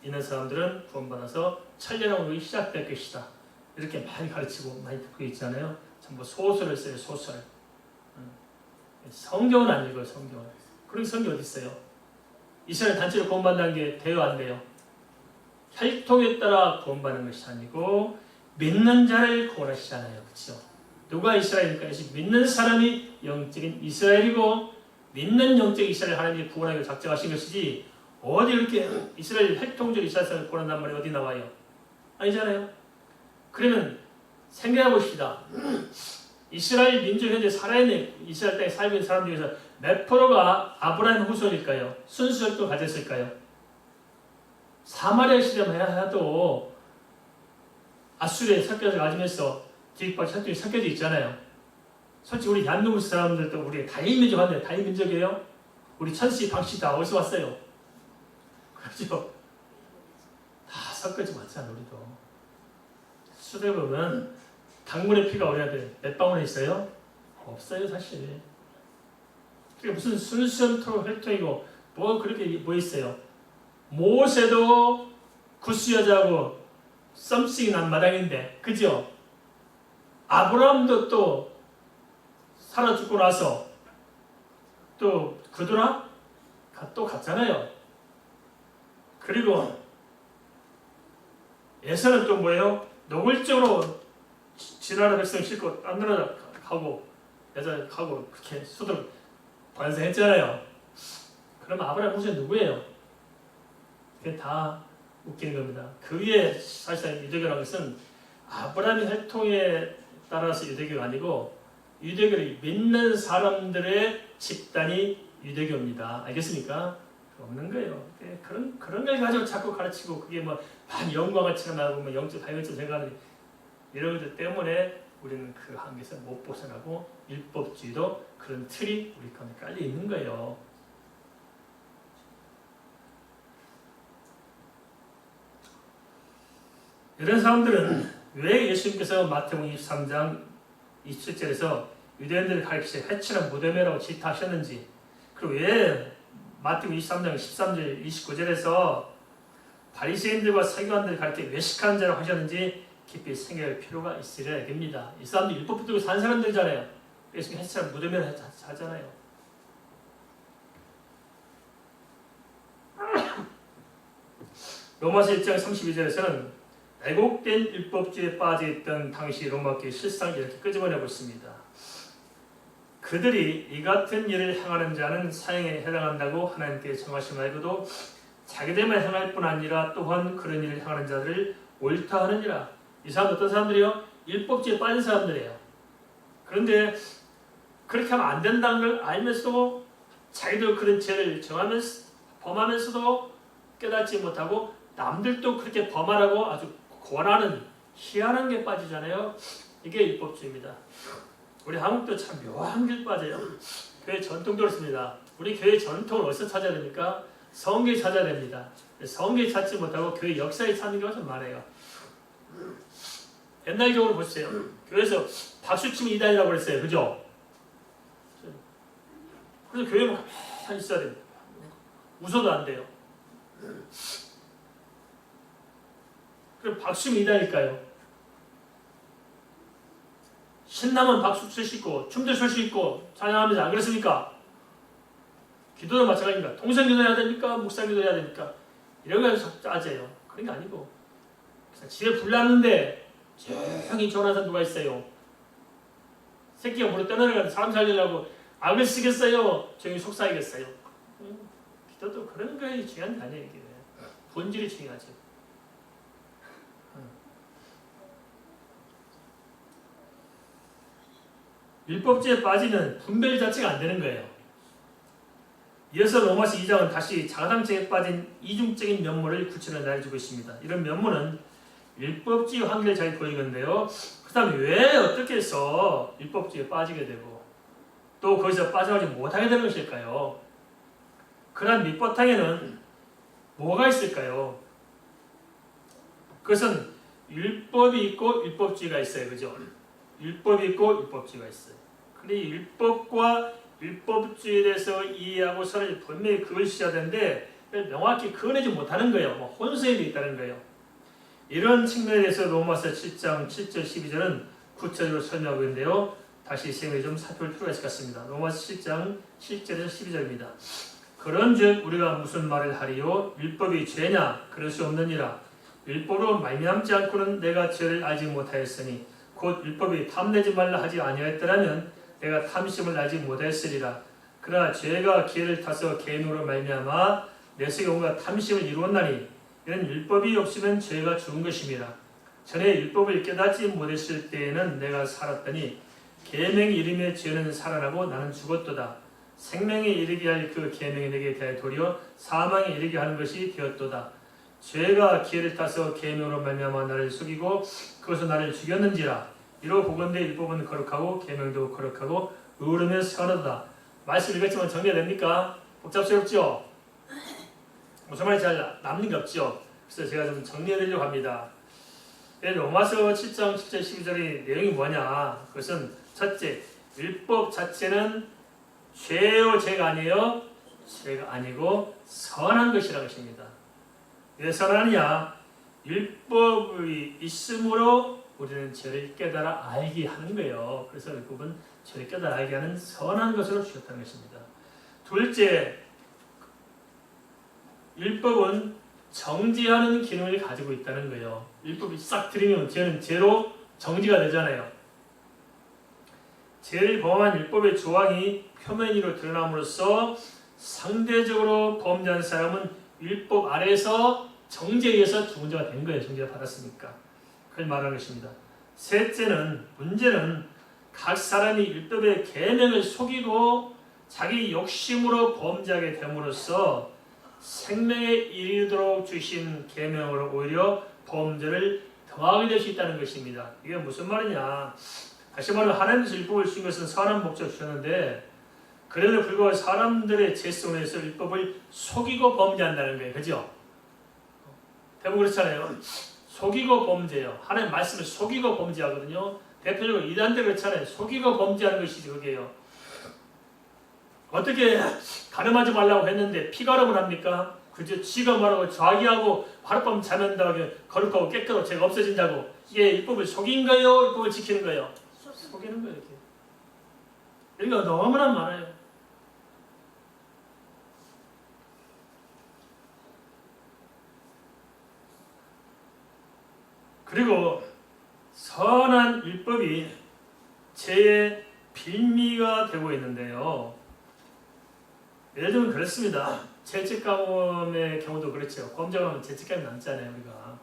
Speaker 1: 있는 사람들은 구원받아서 천년왕 국이 시작될 것이다. 이렇게 많이 가르치고 많이 듣고 있잖아요. 전부 소설을 써요. 소설. 성경은 안 읽어요. 성경은. 그런 성경이 어디 있어요? 이스라엘 단체로 구원받는 게 돼요? 안 돼요? 혈통에 따라 구원받는 것이 아니고 믿는 자를 구원하시잖아요. 그렇죠? 누가 이스라엘입니까? 믿는 사람이 영적인 이스라엘이고 믿는 영적인 이스라엘 하나님이 구원하기로 작정하신 것이지 어디 이렇게 이스라엘 혈통적 이스라엘 사람을 구원한단 말이 어디 나와요? 아니잖아요. 그러면 생각해 봅시다. 이스라엘 민족 현재 살아있는 이스라엘 땅에 살고 있는 사람 중에서 몇 프로가 아브라함 후손일까요? 순수 혈통을 가졌을까요? 사마리아 시대만 해도 아수르에 섞여서 가지면서 뒤집박이 혈통이 섞여져 있잖아요. 솔직히 우리 대한민국 사람들도 우리 다인민족 한데 다인민족이에요? 우리 천씨, 박씨 다 어디서 왔어요? 그렇죠? 다 섞여져 왔잖아 우리도. 수대 보면 당문의 피가 우리한테 몇 방울에 있어요? 없어요 사실. 그게 무슨 순수 혈통이고 뭐 그렇게 뭐 있어요? 모세도 구스 여자하고 썸씽이 난 마당인데 그죠? 아브라함도 또 살아 죽고 나서 또 그도나 또 갔잖아요. 그리고 에서는 또 뭐예요? 노골적으로 지나라 백성 싣고 딴 나라 가고 여자 가고 그렇게 수도 반성했잖아요. 그럼 아브라함 후손 누구예요? 그게 다 웃기는 겁니다. 그 위에 사실상 유대교라는 것은 아브라함의 혈통에 따라서 유대교가 아니고 유대교를 믿는 사람들의 집단이 유대교입니다. 알겠습니까? 없는 거예요. 그런 걸 가지고 자꾸 가르치고 그게 뭐 많이 영광같이 나고 뭐 영적 다이어트 생각하는 이런 것들 때문에 우리는 그 한계에서 못 벗어나고 율법주의도 그런 틀이 우리 가운데 깔려 있는 거예요. 이런 사람들은 왜 예수님께서 마태복음 23장 27절에서 유대인들을 가리키시되 해치는 무덤이라고 질타하셨는지, 그리고 왜 마태복음 23장 13절 29절에서 바리새인들과 서기관들을 가리켜 외식하는 자라고 하셨는지 깊이 생각할 필요가 있으려 됩니다. 이 사람들 율법 붙들고 산 사람들이잖아요. 그래서 해치는 무덤이라고 하잖아요. 로마서 1장 32절에서는 왜곡된 율법주의에 빠져있던 당시 로마교의 실상을 이렇게 끄집어내고 있습니다. 그들이 이 같은 일을 행하는 자는 사형에 해당한다고 하나님께 정하심 말고도 자기들만 행할 뿐 아니라 또한 그런 일을 행하는 자들을 옳다 하느니라. 이 사람은 어떤 사람들이요? 율법주의에 빠진 사람들이에요. 그런데 그렇게 하면 안 된다는 걸 알면서도 자기도 그런 죄를 범하면서도 깨닫지 못하고 남들도 그렇게 범하라고 아주 권하는 희한한 게 빠지잖아요. 이게 율법주의입니다. 우리 한국도 참 묘한 길 빠져요. 교회 전통도 그렇습니다. 우리 교회 전통을 어디서 찾아야 됩니까? 성경에 찾아야 됩니다. 성경에 찾지 못하고 교회 역사에 찾는 경우가 좀 많아요. 옛날 경우를 보세요. 교회에서 박수치면 이단이라고 그랬어요. 그죠? 그래서 교회는 가만히 있어야 됩니다. 웃어도 안 돼요. 그럼 박수치면 이단일까요? 신나면 박수 칠 수 있고 춤도 출 수 있고 찬양하면서 안 그렇습니까? 기도도 마찬가지입니다. 동성기도 해야 됩니까? 묵상기도 해야 됩니까? 이런 거 가지고 짜져요. 그런 게 아니고 집에 불 났는데 조용히 전화한 사람 누가 있어요? 새끼가 물에 떠나려고 사람 살리려고 악을 쓰겠어요? 조용히 속삭이겠어요? 기도도 그런 거에 중요한 게 아니에요. 이게. 본질이 중요하죠. 율법주의에 빠지면 분별 자체가 안 되는 거예요. 이어서 로마서 2장은 다시 자가당착에 빠진 이중적인 면모를 구체로 나타내주고 있습니다. 이런 면모는 율법주의 한계를 잘 보이는데요. 그 다음에 왜 어떻게 해서 율법주의에 빠지게 되고 또 거기서 빠져나오지 못하게 되는 것일까요? 그런 밑바탕에는 뭐가 있을까요? 그것은 율법이 있고 율법주의가 있어요. 그죠? 율법이 있고 율법주의가 있어요. 근데 율법과 율법주의에 대해서 이해하고 서로 분명히 그걸 시해야 되는데 명확히 그어내지 못하는 거예요. 뭐 혼선이 돼 있다는 거예요. 이런 측면에 대해서 로마서 7장 7절 12절은 구체적으로 설명하고 있는데요. 다시 세밀히 좀 살펴볼 필요가 있을 것 같습니다. 로마서 7장 7절에서 12절입니다. 그런즉 우리가 무슨 말을 하리요? 율법이 죄냐? 그럴 수 없느니라. 율법으로 말미암지 않고는 내가 죄를 알지 못하였으니 곧 율법이 탐내지 말라 하지 아니하였더라면 내가 탐심을 알지 못하였으리라. 그러나 죄가 기회를 타서 계명으로 말미암아 내 속에 온갖 탐심을 이루었나니 이는 율법이 없으면 죄가 죽은 것입니다. 전에 율법을 깨닫지 못했을 때에는 내가 살았더니 계명이 이름에 죄는 살아나고 나는 죽었도다. 생명에 이르게 할 그 계명이 내게 대하여 도리어 사망에 이르게 하는 것이 되었도다. 죄가 기회를 타서 계명으로 말미암아 나를 속이고 그것으로 나를 죽였는지라. 이로 보건대 율법은 거룩하고 계명도 거룩하고 의로우면 선하다. 말씀 읽었지만 정리가 됩니까? 복잡스럽죠? 무슨 말인지 잘 남는 게 없죠? 그래서 제가 좀 정리해드리려고 합니다. 로마서 7장 7절 12절의 내용이 뭐냐? 그것은 첫째, 율법 자체는 죄요 죄가 아니에요? 죄가 아니고 선한 것이라는 것입니다. 왜 선하느냐? 율법이 있으므로 우리는 죄를 깨달아 알게 하는 거예요. 그래서 율법은 죄를 깨달아 알게 하는 선한 것으로 주셨다는 것입니다. 둘째, 율법은 정죄하는 기능을 가지고 있다는 거예요. 율법이 싹 들이면 죄는 죄로 정지가 되잖아요. 죄를 범한 율법의 조항이 표면으로 드러남으로써 상대적으로 범죄한 사람은 율법 아래에서 정죄에 의해서 죽은 자가 된 거예요. 정죄를 받았으니까. 그걸 말하는 것입니다. 셋째는 문제는 각 사람이 율법의 계명을 속이고 자기 욕심으로 범죄하게 됨으로써 생명에 이르도록 주신 계명으로 오히려 범죄를 더하게 될 수 있다는 것입니다. 이게 무슨 말이냐? 다시 말하면 하나님께서 율법을 주신 것은 선한 목적을 주셨는데 그래도 불구하고 사람들의 죄성에 의해서 율법을 속이고 범죄한다는 거예요. 그죠? 대부분 그렇잖아요. 속이고 범죄해요. 하나님 말씀을 속이고 범죄하거든요. 대표적으로 이단들 그렇잖아요. 속이고 범죄하는 것이지 그게요. 어떻게 가늠하지 말라고 했는데 피가름을 합니까? 그저 지가 말하고 자기하고 하룻밤 자면 거룩하고 깨끗하고 죄가 없어진다고. 이게 율법을 속인 거예요? 율법을 지키는 거예요? 속이는 거예요. 이렇게. 이거 너무나 많아요. 그리고 선한 율법이 죄의 빌미가 되고 있는데요. 예를 들면 그렇습니다. 죄책감의 경우도 그렇죠. 범죄하면 죄책감이 남잖아요. 우리가.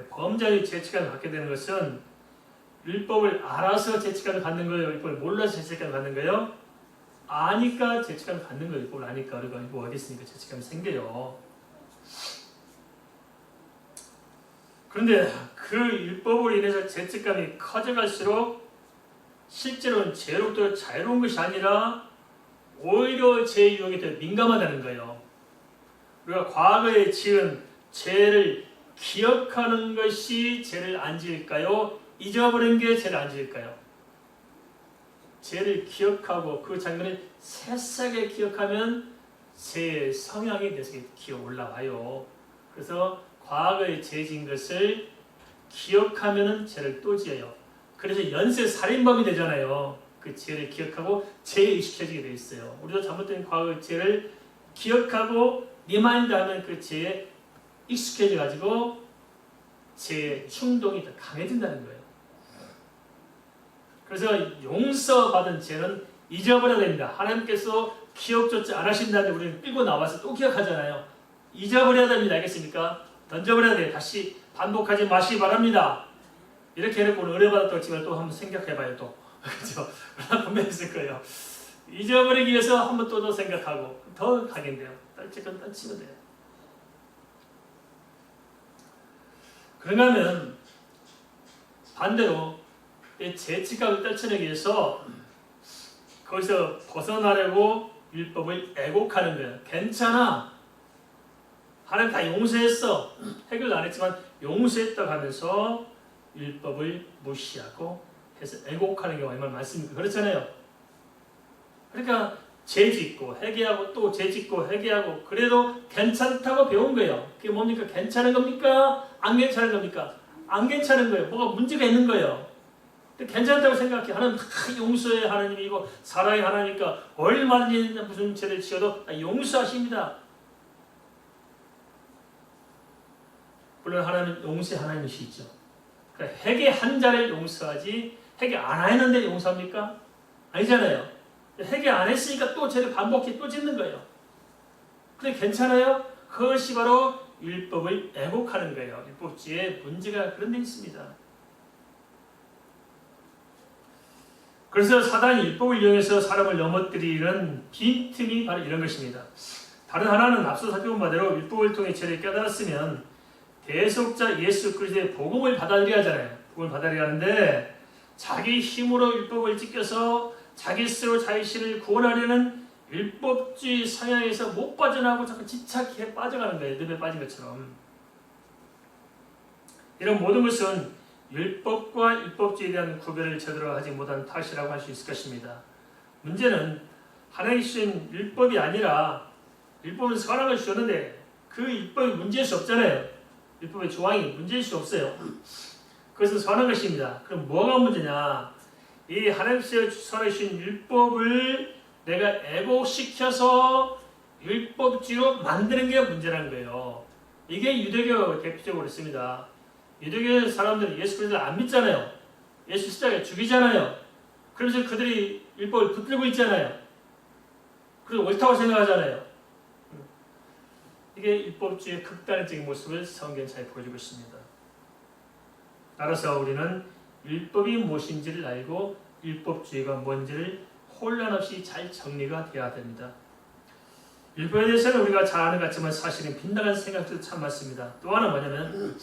Speaker 1: 범죄의 죄책감을 갖게 되는 것은 율법을 알아서 죄책감을 갖는 거예요? 율법을 몰라서 죄책감을 갖는 거예요? 아니까 죄책감을 갖는 거예요. 율법을 아니까. 우리가 율법 어디 있으니까 죄책감이 생겨요. 그런데 그 율법으로 인해서 죄책감이 커져갈수록 실제로는 죄로부터 자유로운 것이 아니라 오히려 죄의 유혹에 더 민감하다는 거예요. 우리가 과거에 지은 죄를 기억하는 것이 죄를 안 지을까요? 잊어버린 게 죄를 안 지을까요? 죄를 기억하고 그 장면을 새싹에 기억하면 죄의 성향이 내 속에 기어 올라와요. 그래서 과거에 죄 지은 것을 기억하면 죄를 또 지어요. 그래서 연쇄 살인범이 되잖아요. 그 죄를 기억하고 죄에 익숙해지게 돼 있어요. 우리도 잘못된 과거의 죄를 기억하고 리마인드 하면 그 죄에 익숙해져 가지고 죄의 충동이 더 강해진다는 거예요. 그래서 용서받은 죄는 잊어버려야 됩니다. 하나님께서 기억조차 안 하신다는데 우리는 끌고 나와서 또 기억하잖아요. 잊어버려야 됩니다. 알겠습니까? 던져버려야 돼요. 다시 반복하지 마시기 바랍니다. 이렇게 해놓고 은혜받았다고 치면 또 한번 생각해봐요. 또. 그렇죠? 분명히 있을 거예요. 잊어버리기 위해서 한번 또 생각하고 더 가겠네요. 딸치면 딸치면 돼요. 그런가 하면 반대로 이 죄책감을 떨쳐내기 위해서 거기서 벗어나려고 율법을 애곡하는 거예요. 괜찮아. 하나님 다 용서했어. 해결 안 했지만 용서했다고 하면서 율법을 무시하고 해서 애곡하는 경우가 얼마나 많습니까? 그렇잖아요. 그러니까 죄 짓고 회개하고 또 죄 짓고 회개하고 그래도 괜찮다고 배운 거예요. 그게 뭡니까? 괜찮은 겁니까? 안 괜찮은 겁니까? 안 괜찮은 거예요. 뭐가 문제가 있는 거예요. 근데 괜찮다고 생각해. 하나님 다 용서의 하나님이고 사랑의 하나님이니까 얼마든지 무슨 죄를 지어도 다 용서하십니다. 물론 하나님은 용서의 하나님이시죠. 그러니까 회개한 자를 용서하지 회개 안 했는데 용서합니까? 아니잖아요. 회개 안 했으니까 또 죄를 반복해 또 짓는 거예요. 근데 괜찮아요? 그것이 바로 율법을 애곡하는 거예요. 율법주의의 문제가 그런 데 있습니다. 그래서 사단이 율법을 이용해서 사람을 넘어뜨리는 빈틈이 바로 이런 것입니다. 다른 하나는 앞서 살펴본 바대로 율법을 통해 죄를 깨달았으면 대속자 예수 그리스도의 복음을 받아들여야 하잖아요. 복음을 받아들여야 하는데 자기 힘으로 율법을 지켜서 자기 스스로 자신을 구원하려는 율법주의 성향에서 못 빠져나가고 자꾸 집착해 빠져가는 거예요. 늪에 빠진 것처럼. 이런 모든 것은 율법과 율법주의에 대한 구별을 제대로 하지 못한 탓이라고 할 수 있을 것입니다. 문제는 하나님이 주신 율법이 아니라 율법은 선한 걸 주셨는데 그 율법이 문제일 수 없잖아요. 율법의 조항이 문제일 수 없어요. 그것은 선한 것입니다. 그럼 뭐가 문제냐? 이 하나님께서 선하신 율법을 내가 애곡시켜서 율법주의로 만드는 게 문제라는 거예요. 이게 유대교 대표적으로 있습니다. 유대교 사람들은 예수 그리스도를 안 믿잖아요. 예수 십자가에 죽이잖아요. 그래서 그들이 율법을 붙들고 있잖아요. 그리고 옳다고 생각하잖아요. 이게 율법주의의 극단적인 모습을 성경은 잘 보여주고 있습니다. 따라서 우리는 율법이 무엇인지를 알고 율법주의가 뭔지를 혼란 없이 잘 정리가 되어야 됩니다. 율법에 대해서는 우리가 잘 아는 것 같지만 사실은 빗나간 생각도 참 많습니다. 또 하나 뭐냐면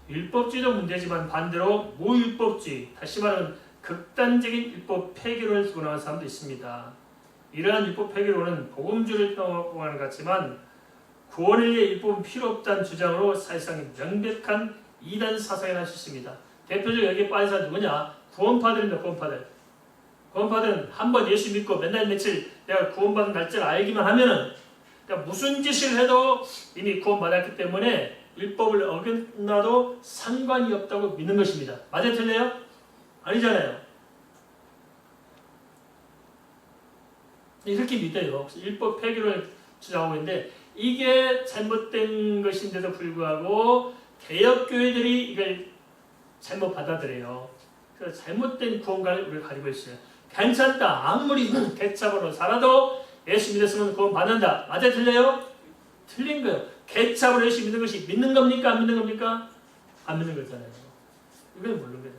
Speaker 1: 율법주의도 문제지만 반대로 무율법주의, 다시 말하면 극단적인 율법 폐기론을 두고 나온 사람도 있습니다. 이러한 율법 폐기론은 복음주의를 표방하는 것 같지만 구원을 위해 율법은 필요 없다는 주장으로 사실상 명백한 이단 사상이 할 수 있습니다. 대표적으로 여기에 빠진 사람 누구냐? 구원파들입니다. 구원파들은 한번 예수 믿고 맨날 며칠 내가 구원받은 날짜를 알기만 하면은 그러니까 무슨 짓을 해도 이미 구원받았기 때문에 율법을 어겼나도 상관이 없다고 믿는 것입니다. 맞아요? 틀려요? 아니잖아요. 이렇게 믿어요. 율법 폐기를 주장하고 있는데 이게 잘못된 것인데도 불구하고 개혁교회들이 이걸 잘못 받아들여요. 그래서 잘못된 구원관을 우리가 가지고 있어요. 괜찮다. 아무리 개차으로 살아도 예수 믿었으면 구원 받는다. 맞아요? 틀려요? 틀린 거예요. 개차으로 예수 믿는 것이 믿는 겁니까? 안 믿는 겁니까? 안 믿는 거잖아요. 이걸 모르는 거죠.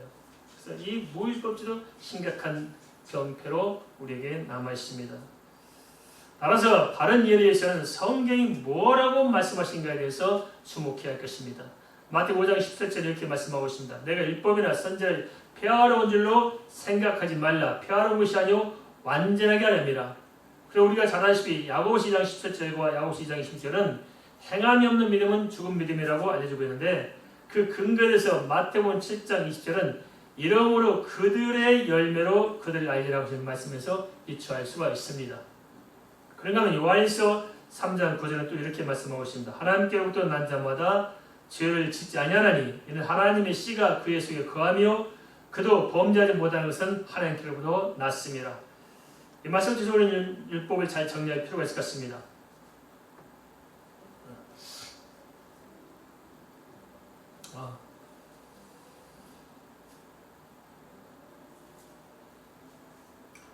Speaker 1: 그래서 이 무율법주도 심각한 병폐로 우리에게 남아 있습니다. 따라서 바른 이해를 위해서는 성경이 뭐라고 말씀하신가에 대해서 주목해야 할 것입니다. 마태복음 5장 17절에 이렇게 말씀하고 있습니다. 내가 율법이나 선지자를 폐하러운 줄로 생각하지 말라. 폐하러운 것이 아니오 완전하게 하렵니다. 그리고 우리가 잘 아시다시피 야고보서 2장 17절과 야고보서 2장 20절은 행함이 없는 믿음은 죽은 믿음이라고 알려주고 있는데 그 근거에 대해서 마태복음 7장 20절은 이러므로 그들의 열매로 그들을 알리라고 하는 말씀에서 비추할 수가 있습니다. 그런가 하면 요한일서 3장 9절은 또 이렇게 말씀하고 있습니다. 하나님께로부터 난 자마다 죄를 짓지 아니하나니 이는 하나님의 씨가 그의 속에 거하며 그도 범죄하지 못하는 것은 하나님께로부터 났습니다. 이 말씀 통해서 우리는 율법을 잘 정리할 필요가 있을 것 같습니다.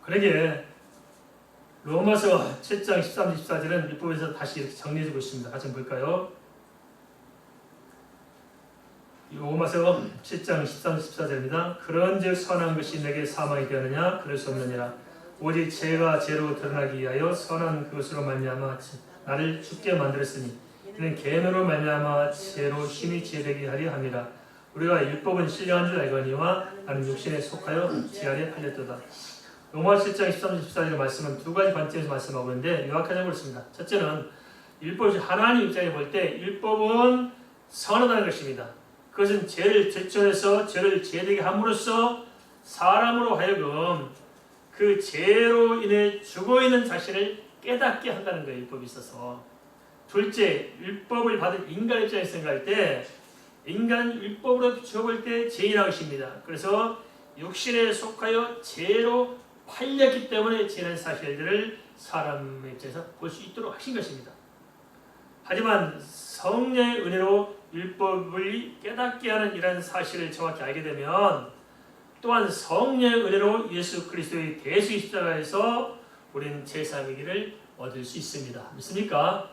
Speaker 1: 그러게 로마서 7장 13, 14절은 율법에서 다시 이렇게 정리해주고 있습니다. 같이 한번 볼까요? 로마서 7장 13, 14절입니다. 그런즉 선한 것이 내게 사망이 되었느냐? 그럴 수 없느니라. 오직 죄가 죄로 드러나기 위하여 선한 그것으로 말미암아 나를 죽게 만들었으니 이는 계명으로 말미암아 죄로 힘이 지혜되게 하려 함이라. 우리가 율법은 신령한 줄 알거니와 나는 육신에 속하여 지 아래 팔렸도다. 로마 7장 13절 14절의 말씀은 두 가지 관점에서 말씀하고 있는데 요약하자면 그렇습니다. 첫째는 율법이 하나님 입장에 볼 때 율법은 선하다는 것입니다. 그것은 죄를 제쳐내서 죄를 제되게 함으로써 사람으로 하여금 그 죄로 인해 죽어있는 자신을 깨닫게 한다는 거예요. 율법이 있어서. 둘째, 율법을 받은 인간 입장에서 생각할 때 인간은 율법으로 죽을 때 죄인이라고 하십니다. 그래서 육신에 속하여 죄로 팔렸기 때문에 죄는 사실들을 사람의 입장에서 볼 수 있도록 하신 것입니다. 하지만 성령의 은혜로 율법을 깨닫게 하는 이런 사실을 정확히 알게 되면 또한 성령의 은혜로 예수 그리스도의 대수 십자가에서 우리는 제3의 길을 얻을 수 있습니다. 믿습니까?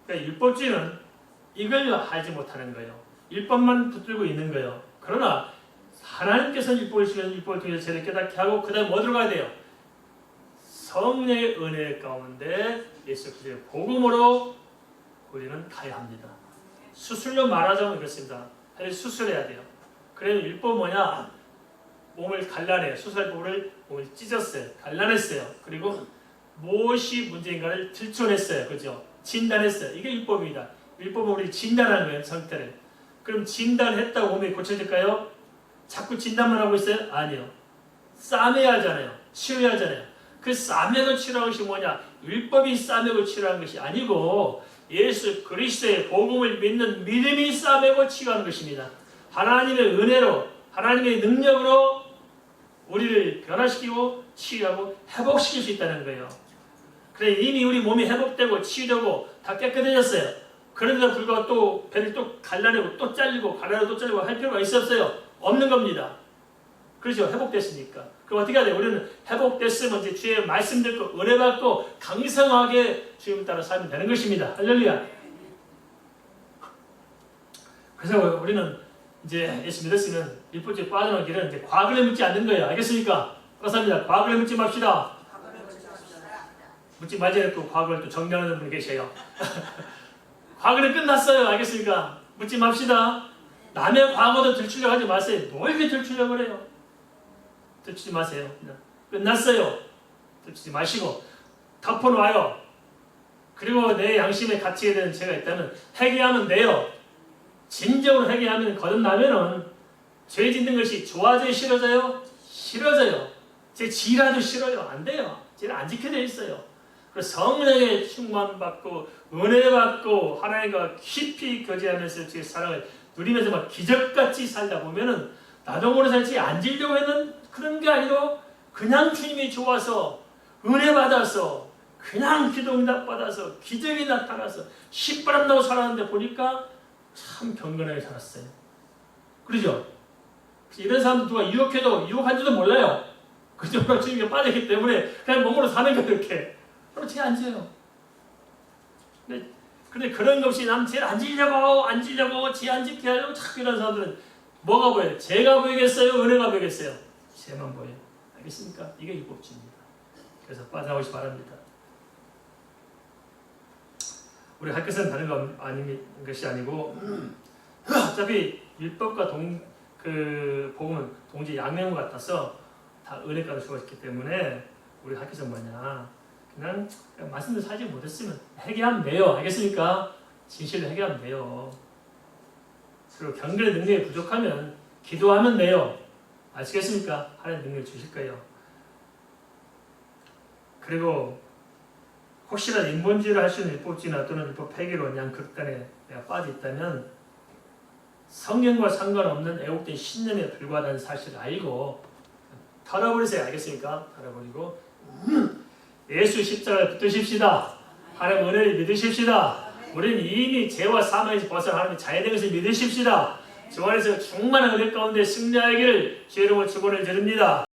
Speaker 1: 그러니까 율법주의는 이걸 알지 못하는 거예요. 율법만 붙들고 있는 거예요. 그러나 하나님께서는 율법을 주셔서 율법을 통해서 죄를 깨닫게 하고 그 다음에 어디로 가야 돼요? 성령의 은혜 가운데 예수 그리스도의 복음으로 우리는 가야 합니다. 수술로 말하자면 그렇습니다. 수술해야 돼요. 그래서 율법은 뭐냐? 몸을 갈라내요. 수술할 부분을 몸을 찢었어요. 갈라냈어요. 그리고 무엇이 문제인가를 들춰냈어요. 그죠? 진단했어요. 이게 율법입니다. 율법은 우리 진단하는 거예요. 상태를. 그럼 진단했다고 몸이 고쳐질까요? 자꾸 진단만 하고 있어요? 아니요. 싸매야 하잖아요. 치료해야 하잖아요. 그 싸매고 치료하는 것이 뭐냐? 율법이 싸매고 치료하는 것이 아니고 예수 그리스도의 복음을 믿는 믿음이 싸매고 치유하는 것입니다. 하나님의 은혜로 하나님의 능력으로 우리를 변화시키고 치유하고 회복시킬 수 있다는 거예요. 그래 이미 우리 몸이 회복되고 치유되고 다 깨끗해졌어요. 그런데도 불구하고 또 배를 또 갈라내고 또 잘리고 갈라내고 또 잘리고 할 필요가 있었어요? 없는 겁니다. 그렇죠? 회복됐으니까. 그럼 어떻게 해야 돼요? 우리는 회복됐으면 이제 주의 말씀 듣고 은혜 받고 강성하게 주님 따라 살면 되는 것입니다. 할렐루야. 그래서 우리는 이제 예수 믿었으면 율법주의 빠져나온 길은 이제 과거를 묻지 않는 거예요. 알겠습니까? 감사합니다. 과거를 묻지 맙시다. 묻지 말자니 또 과거를 또 정리하는 분이 계셔요. 과거는 끝났어요. 알겠습니까? 묻지 맙시다. 남의 과거도 들추려고 하지 마세요. 뭘 이렇게 들추려고 그래요? 들추지 마세요. 그냥 끝났어요. 들추지 마시고 덮어놔요. 그리고 내 양심에 갇히게 되는 죄가 있다면 회개하면 돼요. 진정으로 회개하면 거듭나면은 죄 짓는 것이 좋아져요? 싫어져요? 싫어져요. 제 지라도 싫어요. 안 돼요. 죄는 안 지켜져 있어요. 그래서 성령의 충만받고 은혜 받고 하나님과 깊이 교제하면서 주의 사랑을 누리면서 막 기적같이 살다 보면은 나도 모르는 살지 앉으려고 했는 그런 게 아니고 그냥 주님이 좋아서 은혜 받아서 그냥 기도 응답 받아서 기적이 나타나서 신바람 나고 살았는데 보니까 참 경건하게 살았어요. 그러죠? 이런 사람들 누가 유혹해도 유혹한 줄도 몰라요. 그 정도로 주님이 빠졌기 때문에 그냥 몸으로 사는 거예요. 이렇게. 그럼 쟤 앉아요. 근데 그런 것 없이 난 쟤를 앉으려고 쟤 안 지게 하려고 자꾸 이런 사람들은 뭐가 보여요? 쟤가 보이겠어요? 은혜가 보이겠어요? 쟤만 보여요. 알겠습니까? 이게 율법주의입니다. 그래서 빠져나오시 바랍니다. 우리 할 것은 다른 것이 아니고 어차피 율법과 복음은 동지 양면 같아서 다 은혜가 수가 있기 때문에 우리 할 것은 뭐냐? 그냥 말씀을 살지 못했으면 회개하면 돼요. 알겠습니까? 진실로 회개하면 돼요. 그리고 경건의 능력이 부족하면 기도하면 돼요. 아시겠습니까? 하나님 능력을 주실 거예요. 그리고 혹시나 인본주의를 할 수 있는 율법주의나 또는 율법 폐기로 그냥 극단에 내가 빠져 있다면 성경과 상관없는 애국된 신념에 불과하다는 사실을 알고 털어버리세요. 알겠습니까? 털어버리고 예수 십자가에 붙으십시다. 하나님 은혜를 믿으십시다. 우리는 이미 죄와 사망에서 벗어나 하나님의 자유된 것을 믿으십시다. 주 안에서 충만한 은혜 가운데 승리하기를 주의 이름으로 축원을 드립니다.